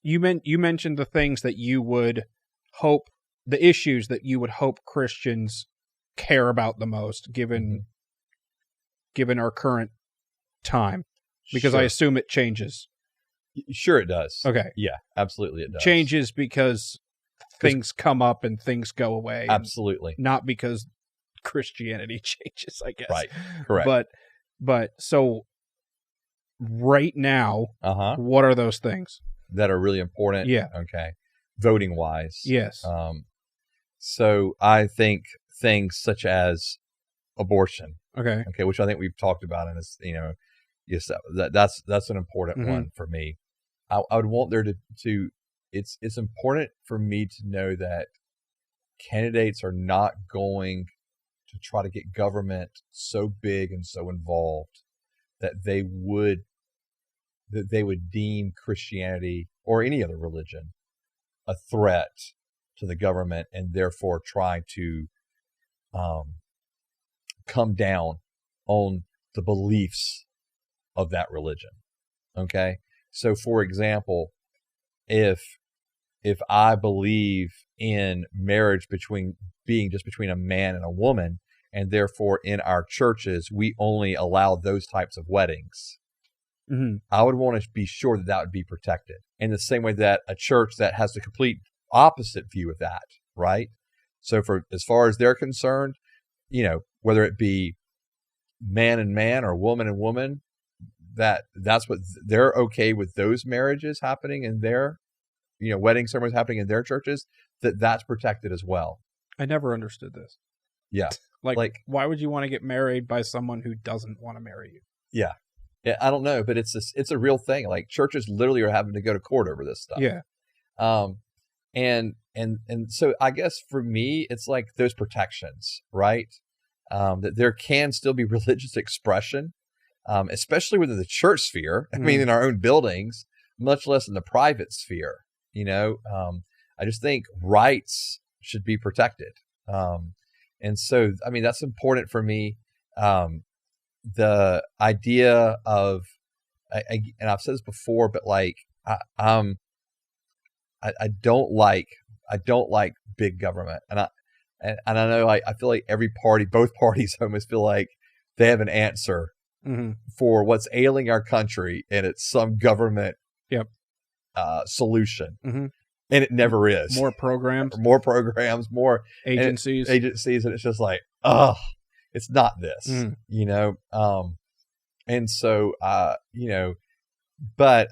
you mentioned the things that you would hope, the issues that you would hope Christians care about the most, given our current time, because I assume it changes. Sure, it does. Okay. Yeah, absolutely, it does. Changes because things come up and things go away. Absolutely. Not because Christianity changes, I guess. Right. Correct. But so right now, what are those things that are really important? Yeah. Okay. Voting wise. Yes. So I think things such as abortion. Okay. Which I think we've talked about in this, yes, that's an important one for me. I would want there to it's important for me to know that candidates are not going to try to get government so big and so involved that they would deem Christianity or any other religion a threat to the government, and therefore try to come down on the beliefs of that religion. Okay. So for example, if I believe in marriage being just between a man and a woman, and therefore in our churches, we only allow those types of weddings, I would want to be sure that would be protected. In the same way that a church that has the complete opposite view of that, right? So for as far as they're concerned, whether it be man and man or woman and woman, that's what they're okay with, those marriages happening in their, wedding ceremonies happening in their churches, that's protected as well. I never understood this. Yeah. Like why would you want to get married by someone who doesn't want to marry you? Yeah. I don't know, but it's a real thing. Like churches literally are having to go to court over this stuff. Yeah. And so I guess for me, it's like those protections, right? That there can still be religious expression, especially within the church sphere. I mean, in our own buildings, much less in the private sphere. I just think rights should be protected. And so, I mean, that's important for me. The idea of, and I've said this before, but like, I don't like big government, and I know, like, I feel like both parties almost feel like they have an answer for what's ailing our country, and it's some government solution, and it never is. More programs, more agencies, and it's just like, it's not this, and so but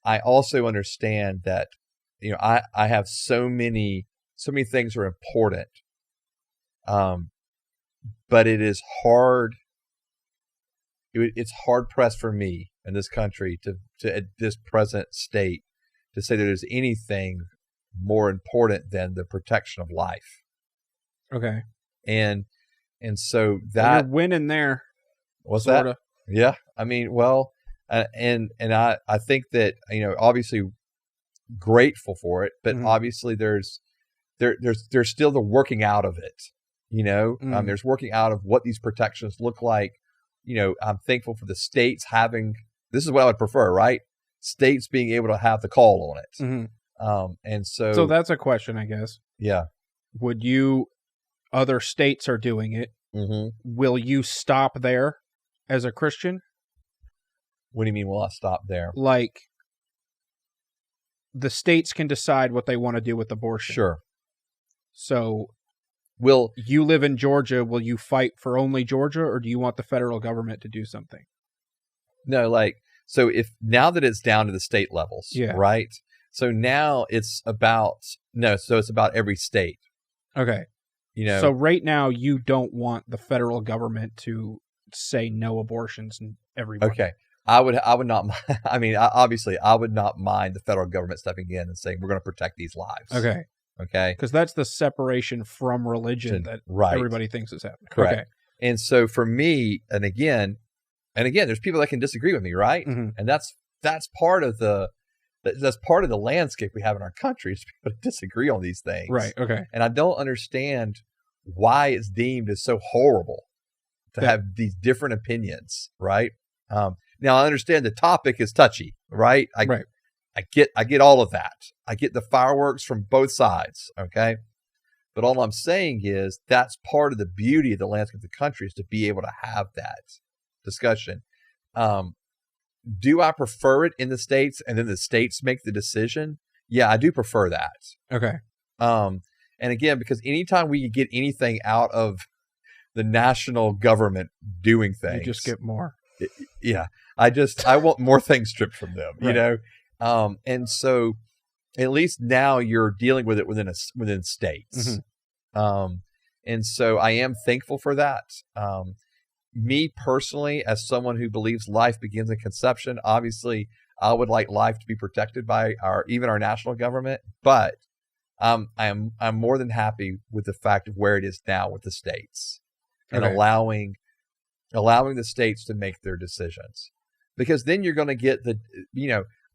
I also understand that I have so many things are important, but it is hard. It's hard pressed for me in this country to at this present state to say that there's anything more important than the protection of life. Okay. And so that you're winning there. What's sorta. That? Yeah. I mean, well, and I think that, obviously grateful for it, but obviously there's still the working out of it, there's working out of what these protections look like. I'm thankful for the states having, this is what I would prefer, right? States being able to have the call on it. And so that's a question, I guess. Yeah. Would you, other states are doing it. Will you stop there as a Christian? What do you mean, will I stop there? Like, the states can decide what they want to do with abortion. Sure. So, will you live in Georgia? Will you fight for only Georgia, or do you want the federal government to do something? No, so now that it's down to the state levels, right? So now it's about every state. Okay. So right now you don't want the federal government to say no abortions in everywhere. Okay. I would not. I mean, obviously, I would not mind the federal government stepping in and saying, we're going to protect these lives. Okay. Because that's the separation from religion that everybody thinks is happening. Correct. Okay. And so for me, and again, there's people that can disagree with me, right? And that's part of the landscape we have in our country, is people disagree on these things. Right. Okay. And I don't understand why it's deemed as so horrible to have these different opinions, right? Now I understand the topic is touchy, right? I get all of that. I get the fireworks from both sides. Okay. But all I'm saying is that's part of the beauty of the landscape of the country, is to be able to have that discussion. Do I prefer it in the States and then the states make the decision? Yeah, I do prefer that. Okay. And again, because anytime we get anything out of the national government doing things, You just get more. yeah, I want more things stripped from them, you Right. know? And so at least now you're dealing with it within states. And so I am thankful for that. Me personally, as someone who believes life begins in conception, obviously I would like life to be protected by even our national government, but I'm more than happy with the fact of where it is now with the states and Okay. allowing the states to make their decisions, because then you're going to get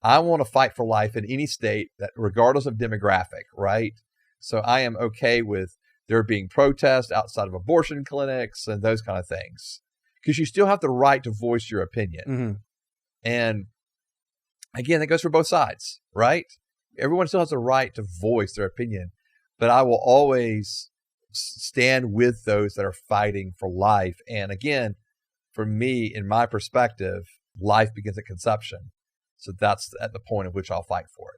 I want to fight for life in any state, that regardless of demographic, right? So I am okay with there being protests outside of abortion clinics and those kind of things, because you still have the right to voice your opinion. Mm-hmm. And again, that goes for both sides, right? Everyone still has the right to voice their opinion, but I will always stand with those that are fighting for life. And again, for me, in my perspective, life begins at conception. So that's at the point at which I'll fight for it.